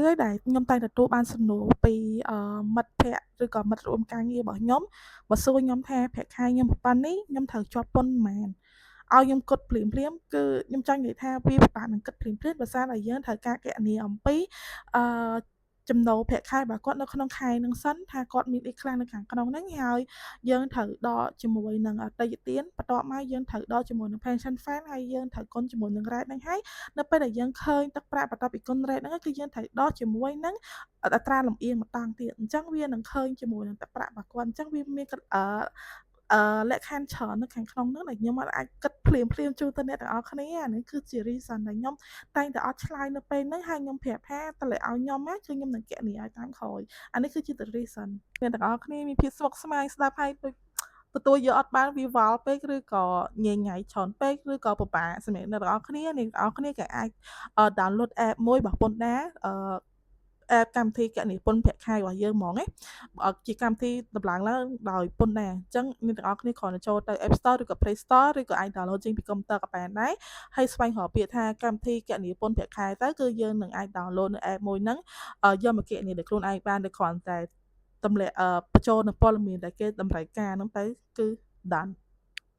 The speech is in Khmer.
ហើយដែលខ្ញុំតែងទទួលបានសំណួរពីមិត្តភក្តិឬក៏មិត្តរួមការងាររបស់ខ្ញុំបើសួរខ្ញុំថាប្រាក់ខែខ្ញុំប៉ុណ្នេះខ្ញុំត្រូវជាប់ពន្ធប៉ុន្មានឲ្យខ្ញុំគិតភ្លាមៗគឺខ្ញុំចង់និយាយថាវាពិបាកនឹងគិតភ្លាមៗដោយសារតែយើងត្រូវការគណនាអំពីអឺចំណូលប្រាក់ខែរបស់គាត់នៅក្នុងខែហ្នឹងសិនថាគាត់មានអីខ្លះនៅខាងក្នុងហ្នឹងហើយយើងត្រូវដកជាមួយនឹងអតីតទានបន្ទាប់មកយើងត្រូវដកជាមួយនឹង pension fund ហើយយើងត្រូវគុណជាមួយនឹង rate ហ្នឹងហើយនៅពេលដែលយើងឃើញទឹកប្រាក់បន្ទាប់ពីគុណ rate ហ្នឹងគឺយើងត្រូវដកជាមួយនឹងអត្រាលំអៀងម្តងទៀតអញ្ចឹងវានឹងឃើញជាមួយនឹងទឹកប្រាក់របស់គាត់អញ្ចឹងវាមានលក្ខខណ្ឌច្រើននៅខាងក្នុងហ្នឹងដែលខ្ញុំអាចគិតភ្លាមៗជូនទៅអ្នកទាំងអស់គ្នាអានេះគឺជា reason ដែលខ្ញុំតែងតែអត់ឆ្លើយនៅពេលហ្នឹងហើយខ្ញុំប្រាប់ថាតើឲ្យខ្ញុំណាគឺខ្ញុំនឹងគណនាឲ្យតាមក្រោយអានេះគឺជា the reason អ្នកទាំងអស់គ្នាមានភាពស្មុគស្មាញស្ដាប់ហើយដូចទទួលយកអត់បានវាវល់ពេកឬក៏ញញ៉ៃច្រើនពេកឬក៏ពិបាកសម្រាប់អ្នកទាំងអស់គ្នាអ្នកទាំងអស់គ្នាក៏អាចdownload app មួយរបស់ពន្ធដារapp កម្មវិធីគណនាពន្ធប្រាក់ខែរបស់យើងហ្មងណាជាកម្មវិធីដំឡើងឡើងដោយពន្ធដារអញ្ចឹងអ្នកទាំងអស់គ្នាគ្រាន់តែចូលទៅ App Store ឬក៏ Play Store ឬក៏អាច download ចេញពីកុំព្យូទ័រក៏បានដែរហើយស្វែងរកពាក្យថាកម្មវិធីគណនាពន្ធប្រាក់ខែទៅគឺយើងនឹងអាច download នៅ app មួយហ្នឹងយកមកគណនាដោយខ្លួនឯងបានដោយគ្រាន់តែទម្លាក់បញ្ចូលនៅព័ត៌មានដែលគេតម្រូវការហ្នឹងទៅគឺ done